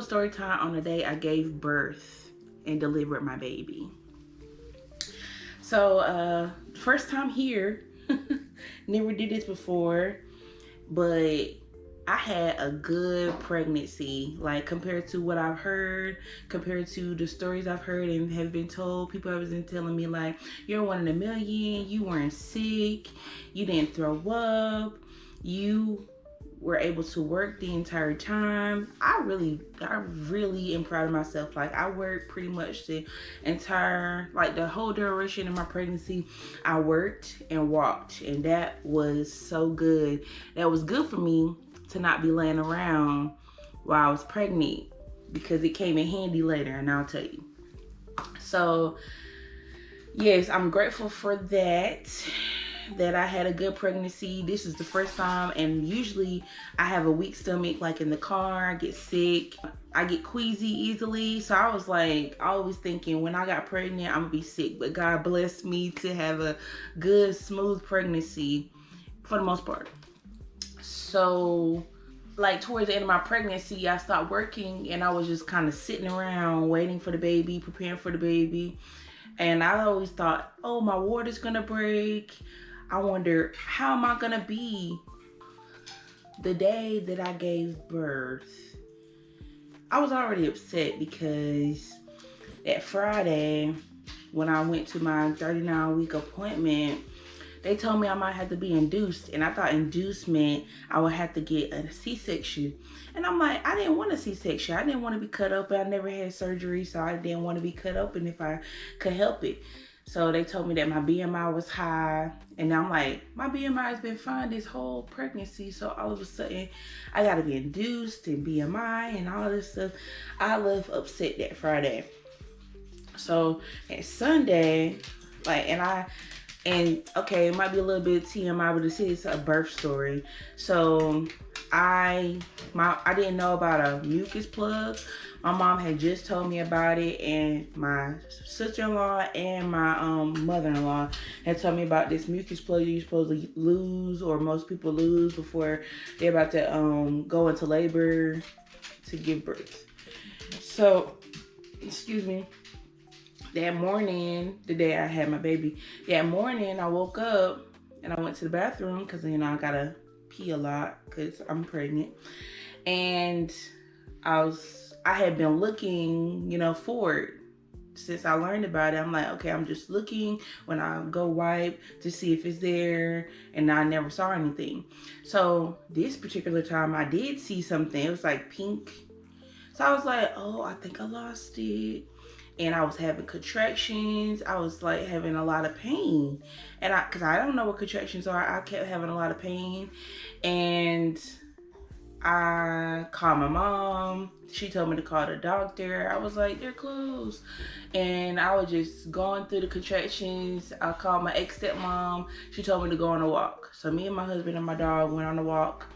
story time on the day I gave birth and delivered my baby. So, first time here. Never did this before, but I had a good pregnancy. Like, compared to what I've heard, compared to the stories I've heard and have been told, people have been telling me like, you're one in a million, you weren't sick, you didn't throw up, you were able to work the entire time. I really am proud of myself. Like, I worked pretty much the entire, like the whole duration of my pregnancy. I worked and walked, and that was so good. That was good for me to not be laying around while I was pregnant, because it came in handy later, and I'll tell you. So yes, I'm grateful for that I had a good pregnancy. This is the first time, and usually I have a weak stomach, like in the car, I get sick, I get queasy easily. So I was like always thinking when I got pregnant, I'm gonna be sick, but God blessed me to have a good, smooth pregnancy for the most part. So like towards the end of my pregnancy, I stopped working and I was just kind of sitting around waiting for the baby, preparing for the baby. And I always thought, oh, my water's gonna break. I wonder, how am I gonna be the day that I gave birth? I was already upset because that Friday, when I went to my 39-week appointment, they told me I might have to be induced. And I thought induced meant I would have to get a C-section. And I'm like, I didn't want a C-section. I didn't want to be cut open. I never had surgery, so I didn't want to be cut open if I could help it. So they told me that my BMI was high. And I'm like, my BMI has been fine this whole pregnancy. So all of a sudden, I got to be induced and BMI and all this stuff. I left upset that Friday. So at Sunday, like, and okay, it might be a little bit TMI, but this is a birth story. So I didn't know about a mucus plug. My mom had just told me about it, and my sister-in-law and my mother-in-law had told me about this mucus plug you're supposed to lose, or most people lose before they're about to go into labor to give birth. So, excuse me. That morning, the day I had my baby, that morning I woke up and I went to the bathroom because, you know, I gotta pee a lot because I'm pregnant. And I had been looking, you know, forward since I learned about it. I'm like, okay, I'm just looking when I go wipe to see if it's there, and I never saw anything. So this particular time I did see something. It was like pink. So I was like, oh, I think I lost it. And I was having contractions. I was like having a lot of pain. And cause I don't know what contractions are. I kept having a lot of pain. And I called my mom. She told me to call the doctor. I was like, they're closed. And I was just going through the contractions. I called my ex-stepmom. She told me to go on a walk. So me and my husband and my dog went on a walk.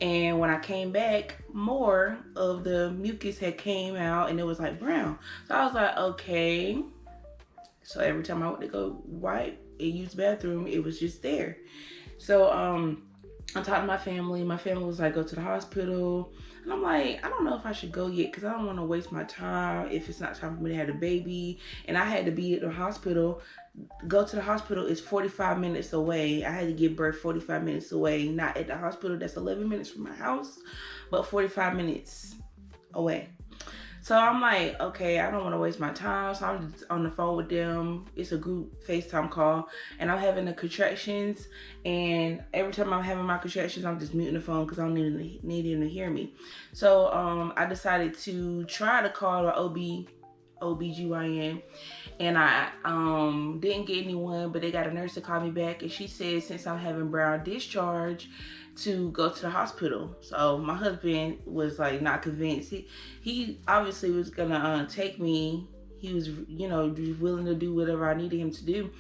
And when I came back, more of the mucus had came out, and it was like brown. So I was like, okay. So every time I went to go wipe and use the bathroom, it was just there. So I talked to my family. My family was like, go to the hospital. And I'm like, I don't know if I should go yet, because I don't want to waste my time if it's not time for me to have a baby. And I had to be at the hospital. Go to the hospital is 45 minutes away. I had to give birth 45 minutes away. Not at the hospital, that's 11 minutes from my house, but 45 minutes away. So I'm like, okay, I don't want to waste my time. So I'm just on the phone with them. It's a group FaceTime call, and I'm having the contractions. And every time I'm having my contractions, I'm just muting the phone because I don't need them to hear me. So I decided to try to call the OBGYN, and I didn't get anyone, but they got a nurse to call me back, and she said since I'm having brown discharge, to go to the hospital. So my husband was like not convinced. He obviously was gonna take me. He was, you know, willing to do whatever I needed him to do,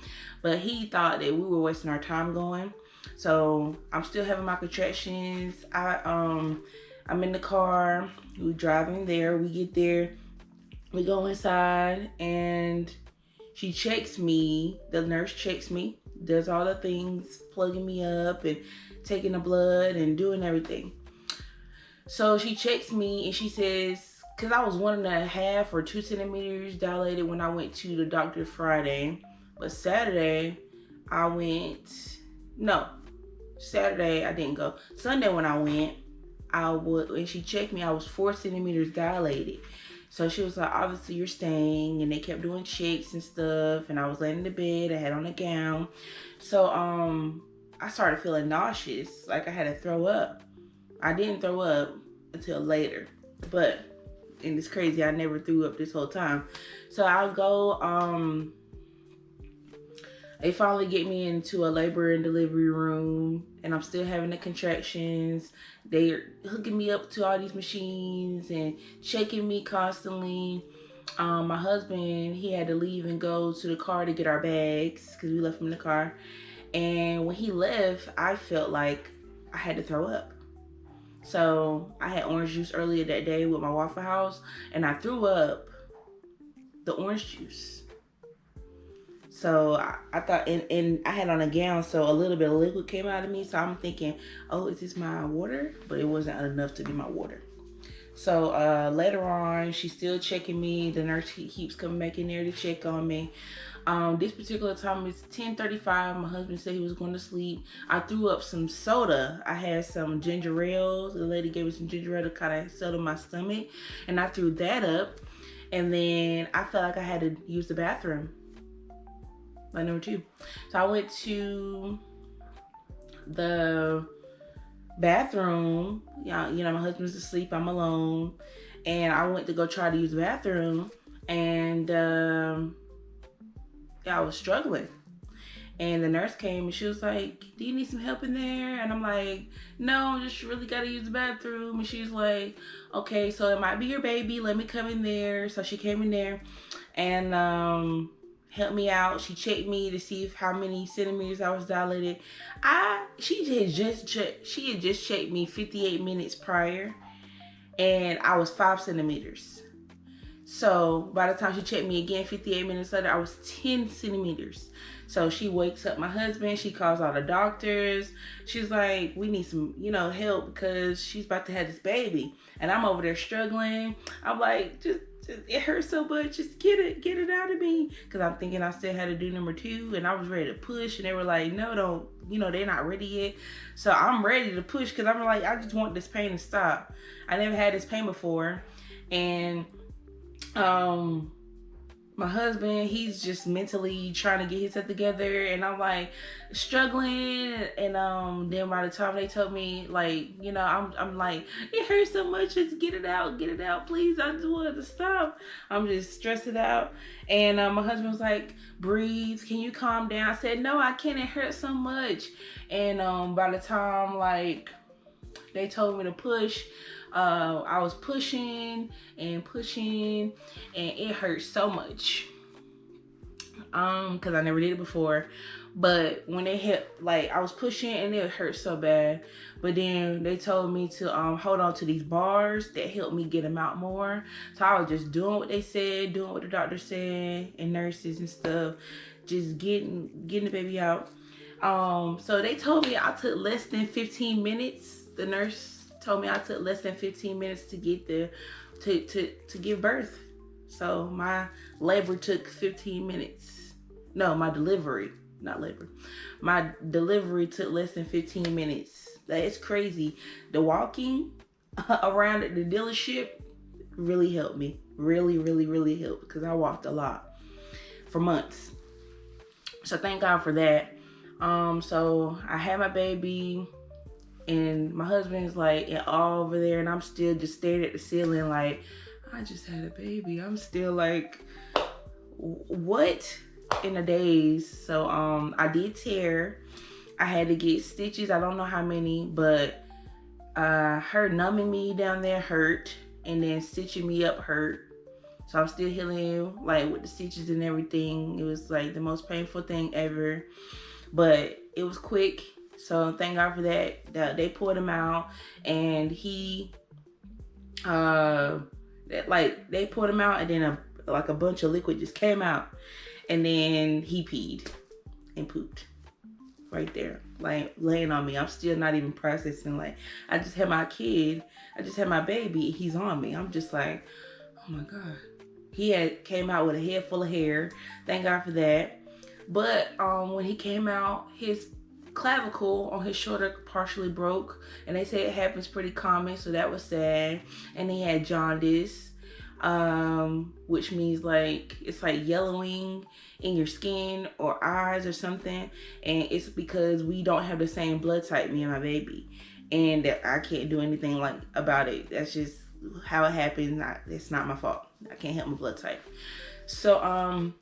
but he thought that we were wasting our time going. So I'm still having my contractions. I'm in the car. We're driving there. We get there. We go inside, and she checks me. The nurse checks me, does all the things, plugging me up and taking the blood and doing everything. So she checks me and she says, because I was 1.5 or 2 centimeters dilated when I went to the doctor Friday. But Saturday, I went, no, Saturday I didn't go. Sunday when I went, when she checked me, I was 4 centimeters dilated. So she was like, obviously you're staying, and they kept doing checks and stuff, and I was laying in the bed, I had on a gown. So I started feeling nauseous, like I had to throw up. I didn't throw up until later, but, and it's crazy, I never threw up this whole time. So I'll go, they finally get me into a labor and delivery room, and I'm still having the contractions. They're hooking me up to all these machines and shaking me constantly. My husband, he had to leave and go to the car to get our bags because we left him in the car. And when he left, I felt like I had to throw up. So I had orange juice earlier that day with my Waffle House, and I threw up the orange juice. So I thought, and I had on a gown, so a little bit of liquid came out of me. So I'm thinking, oh, is this my water? But it wasn't enough to be my water. So later on, she's still checking me. The nurse keeps coming back in there to check on me. This particular time it's 10:35. My husband said he was going to sleep. I threw up some soda. I had some ginger ale. The lady gave me some ginger ale to kind of settle my stomach, and I threw that up. And then I felt like I had to use the bathroom. Like number 2. So I went to the bathroom. You know, my husband's asleep, I'm alone. And I went to go try to use the bathroom. And I was struggling. And the nurse came and she was like, do you need some help in there? And I'm like, no, just really gotta use the bathroom. And she's like, okay, so it might be your baby. Let me come in there. So she came in there and helped me out. She checked me to see how many centimeters I was dilated. She had just checked me 58 minutes prior, and I was 5 centimeters. So by the time she checked me again 58 minutes later, I was 10 centimeters. So she wakes up my husband. She calls all the doctors. She's like, we need some, help because she's about to have this baby. And I'm over there struggling. I'm like, just it hurts so much. Just get it out of me. Because I'm thinking I still had to do number 2. And I was ready to push. And they were like, no, don't, they're not ready yet. So I'm ready to push because I'm like, I just want this pain to stop. I never had this pain before. And my husband, he's just mentally trying to get himself together, and I'm like struggling. And then by the time they told me, like, I'm like, it hurts so much, just get it out, please. I just wanted to stop. I'm just stressing out. And my husband was like, breathe, can you calm down? I said, no, I can't, it hurts so much. And by the time like they told me to push, I was pushing, and it hurt so much. Cause I never did it before. But when they hit, like, I was pushing and it hurt so bad. But then they told me to hold on to these bars that helped me get them out more. So I was just doing what they said, doing what the doctor said, and nurses and stuff, just getting the baby out. So they told me I took less than 15 minutes. The nurse told me I took less than 15 minutes to get to give birth. So my labor took 15 minutes. No, my delivery, not labor. My delivery took less than 15 minutes. That is crazy. The walking around at the dealership really helped me. Really, really, really helped, because I walked a lot for months. So thank God for that. So I had my baby. And my husband's like all over there, and I'm still just staring at the ceiling like, I just had a baby. I'm still like, what in a daze. So I did tear. I had to get stitches. I don't know how many, but her numbing me down there hurt, and then stitching me up hurt. So I'm still healing, like, with the stitches and everything. It was like the most painful thing ever, but it was quick. So thank God for that. They pulled him out, and they pulled him out, and then a bunch of liquid just came out, and then he peed and pooped right there, like laying on me. I'm still not even processing. Like, I just had my kid, I just had my baby, he's on me. I'm just like, oh my God. He had came out with a head full of hair. Thank God for that. But when he came out, his clavicle on his shoulder partially broke, and they say it happens pretty common, so that was sad. And he had jaundice, which means like it's like yellowing in your skin or eyes or something, and it's because we don't have the same blood type, me and my baby, and that I can't do anything like about it. That's just how it happened. It's not my fault. I can't help my blood type. So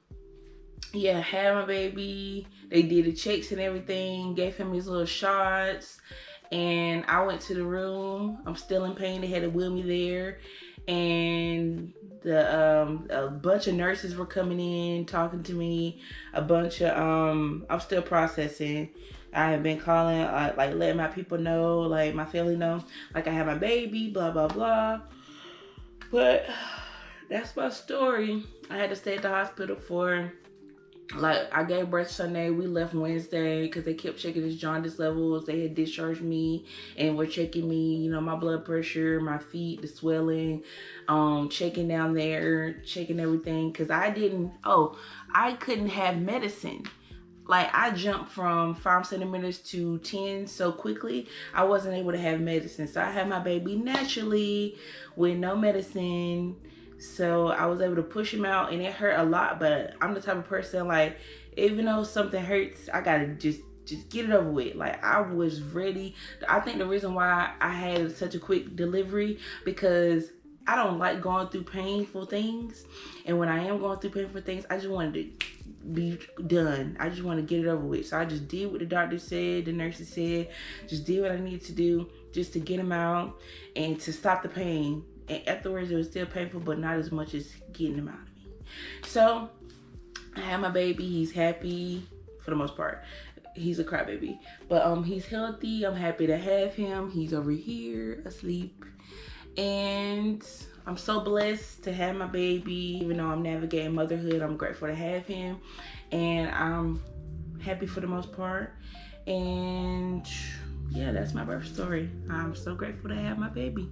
yeah, had my baby. They did the checks and everything, gave him his little shots, and I went to the room. I'm still in pain. They had to wheel me there, and a bunch of nurses were coming in, talking to me. A bunch of I'm still processing. I have been calling, like letting my people know, like my family know, like I have my baby, blah blah blah. But that's my story. I had to stay at the hospital for, like, I gave birth Sunday. We left Wednesday because they kept checking his jaundice levels. They had discharged me and were checking me, you know, my blood pressure, my feet, the swelling, checking down there, checking everything. Because I couldn't have medicine. Like, I jumped from 5 centimeters to 10 so quickly, I wasn't able to have medicine. So I had my baby naturally with no medicine. So I was able to push him out, and it hurt a lot, but I'm the type of person, like, even though something hurts, I gotta just get it over with. Like, I was ready. I think the reason why I had such a quick delivery, because I don't like going through painful things. And when I am going through painful things, I just wanted to be done. I just want to get it over with. So I just did what the doctor said, the nurses said, just did what I needed to do just to get him out and to stop the pain. And afterwards, it was still painful, but not as much as getting him out of me. So I had my baby. He's happy for the most part. He's a crybaby, but he's healthy. I'm happy to have him. He's over here asleep, and I'm so blessed to have my baby. Even though I'm navigating motherhood, I'm grateful to have him, and I'm happy for the most part. And yeah, that's my birth story. I'm so grateful to have my baby.